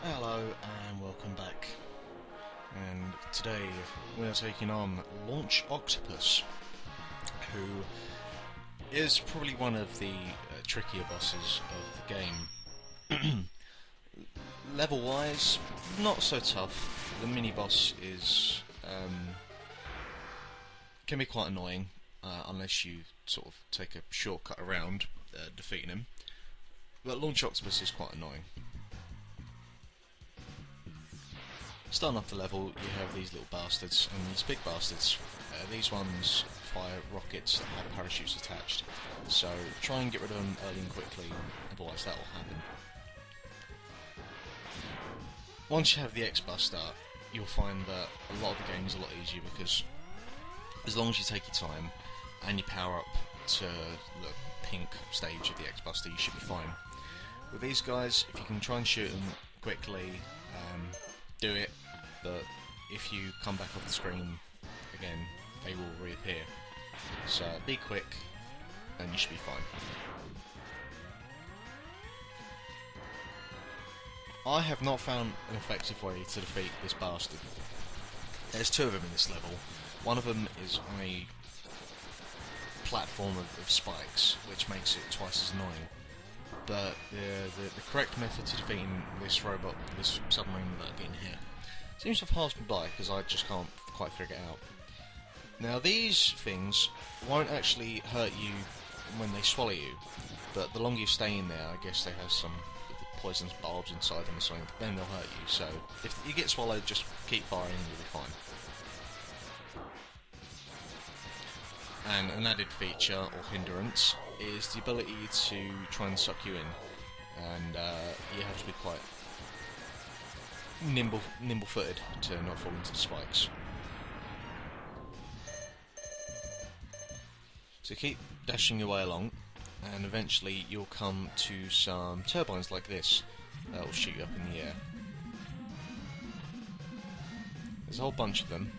Hello and welcome back. And today we are taking on Launch Octopus, who is probably one of the trickier bosses of the game. Level wise, not so tough. The mini boss is can be quite annoying unless you sort of take a shortcut around defeating him. But Launch Octopus is quite annoying. Starting off the level, you have these little bastards and these big bastards. These ones fire rockets that have parachutes attached, so try and get rid of them early and quickly, otherwise that will happen. Once you have the X-Buster, you'll find that a lot of the game is a lot easier, because as long as you take your time and you power up to the pink stage of the X-Buster, you should be fine. With these guys, if you can try and shoot them quickly, do it, but if you come back off the screen again, they will reappear. So be quick and you should be fine. I have not found an effective way to defeat this bastard. There's two of them in this level. One of them is on a platform of spikes, which makes it twice as annoying. But the correct method to defeating this robot, this submarine without getting hit, seems to have passed me by, because I just can't quite figure it out. Now these things won't actually hurt you when they swallow you, but the longer you stay in there, I guess they have some poisonous barbs inside them or something, then they'll hurt you. So if you get swallowed, just keep firing and you'll be fine. And an added feature, or hindrance, is the ability to try and suck you in, and you have to be quite nimble-footed to not fall into the spikes. So keep dashing your way along, and eventually you'll come to some turbines like this that will shoot you up in the air. There's a whole bunch of them.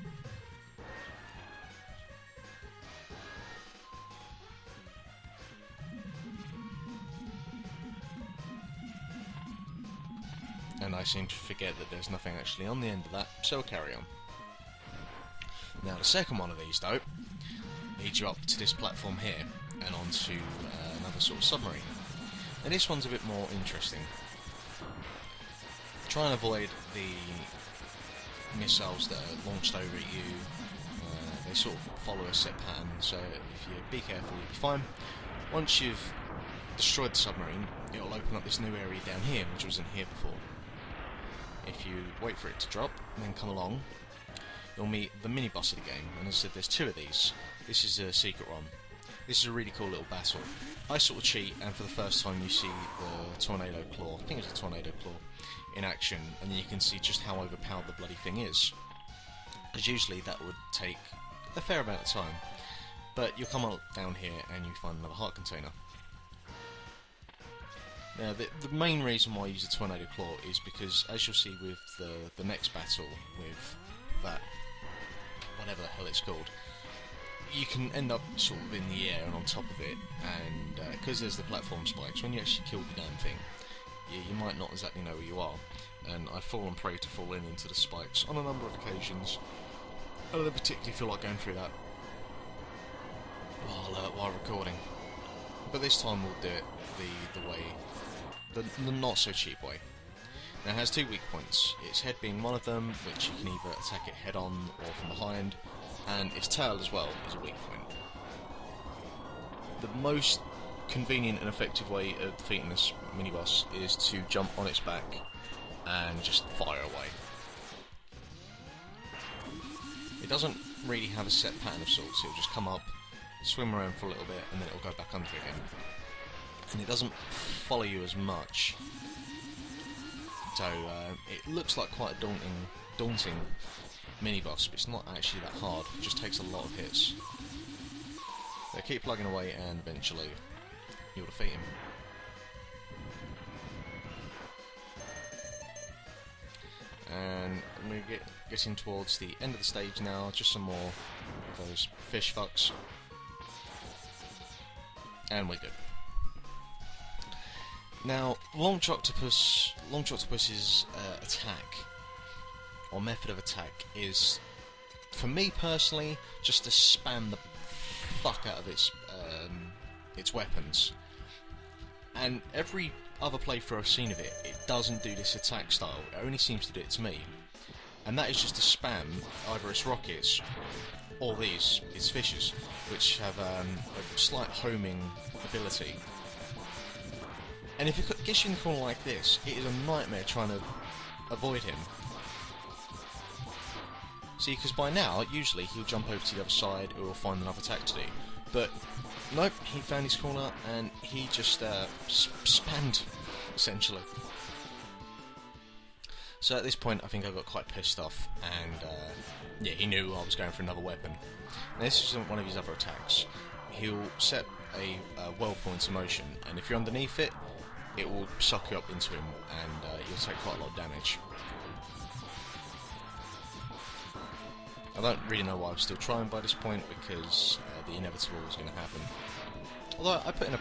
And I seem to forget that there's nothing actually on the end of that, so we'll carry on. Now the second one of these, though, leads you up to this platform here, and onto another sort of submarine. And this one's a bit more interesting. Try and avoid the missiles that are launched over at you. They sort of follow a set pattern, so if you be careful, you'll be fine. Once you've destroyed the submarine, it'll open up this new area down here, which was in here before. If you wait for it to drop, and then come along, you'll meet the mini-boss of the game, and as I said, there's two of these. This is a secret one. This is a really cool little battle. I sort of cheat, and for the first time you see the Tornado Claw, I think it's a Tornado Claw, in action, and then you can see just how overpowered the bloody thing is. As usually that would take a fair amount of time, but you'll come up down here and you find another heart container. Now, the main reason why I use the Tornado Claw is because, as you'll see with the next battle, with that, whatever the hell it's called, you can end up sort of in the air and on top of it, and because there's the platform spikes, when you actually kill the damn thing, you might not exactly know where you are, and I've fallen prey to falling into the spikes on a number of occasions. I don't particularly feel like going through that while recording, but this time we'll do it the way, the not so cheap way. Now it has two weak points, its head being one of them, which you can either attack it head on or from behind, and its tail as well is a weak point. The most convenient and effective way of defeating this mini-boss is to jump on its back and just fire away. It doesn't really have a set pattern of sorts, it'll just come up, swim around for a little bit, and then it'll go back under again. And it doesn't follow you as much, so it looks like quite a daunting mini-boss, but it's not actually that hard, it just takes a lot of hits. So keep plugging away and eventually you'll defeat him. And we're getting towards the end of the stage now, just some more of those fish fucks, and we're good. Now, Octopus's attack, or method of attack, is, for me personally, just to spam the fuck out of its weapons. And every other playthrough I've seen of it, it doesn't do this attack style. It only seems to do it to me. And that is just to spam either its rockets or its fishes, which have a slight homing ability. And if it gets you in the corner like this, it is a nightmare trying to avoid him. See, because by now, usually he'll jump over to the other side or he'll find another attack to do. But, nope, he found his corner and he just spammed, essentially. So at this point, I think I got quite pissed off, and yeah, he knew I was going for another weapon. Now, this isn't one of his other attacks. He'll set a whirlpool into motion, and if you're underneath it, it will suck you up into him, and you'll take quite a lot of damage. I don't really know why I'm still trying by this point, because the inevitable is going to happen. Although I put in a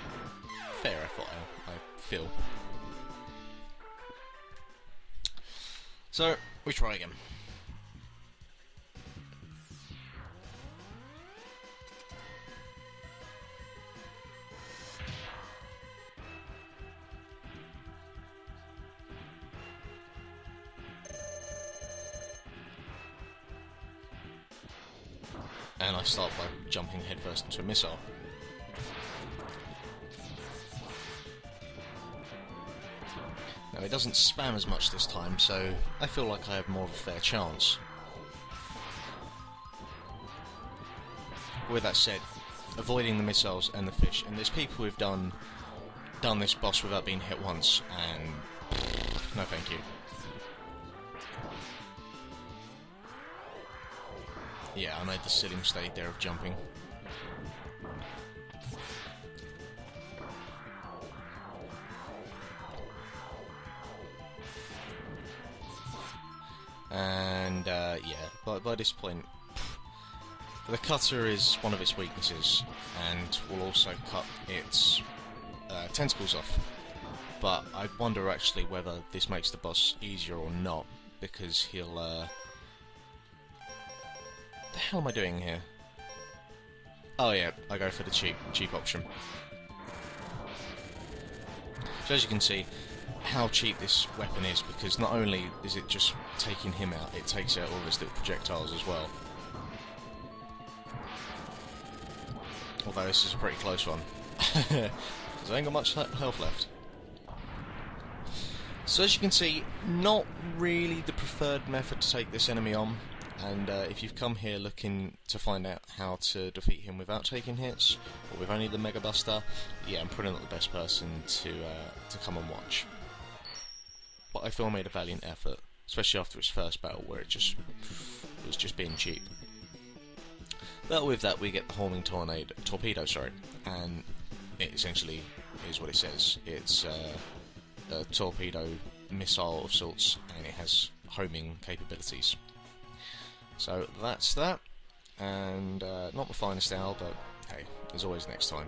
fair effort, I feel. So, we try again. And I start by jumping headfirst into a missile. Now, it doesn't spam as much this time, so I feel like I have more of a fair chance. With that said, avoiding the missiles and the fish, and there's people who've done this boss without being hit once, and no thank you. Yeah, I made the silly mistake there of jumping. And yeah, by this point, the cutter is one of its weaknesses, and will also cut its tentacles off. But I wonder actually whether this makes the boss easier or not, because he'll the hell am I doing here? Oh yeah, I go for the cheap option. So as you can see, how cheap this weapon is, because not only is it just taking him out, it takes out all of his little projectiles as well. Although this is a pretty close one, because I ain't got much health left. So as you can see, not really the preferred method to take this enemy on. And if you've come here looking to find out how to defeat him without taking hits, or with only the Mega Buster, yeah, I'm probably not the best person to come and watch. But I feel I made a valiant effort, especially after its first battle, where it was just being cheap. But with that, we get the homing torpedo, and it essentially is what it says. It's a torpedo missile of sorts, and it has homing capabilities. So that's that, and not the finest hour, but hey, there's always next time.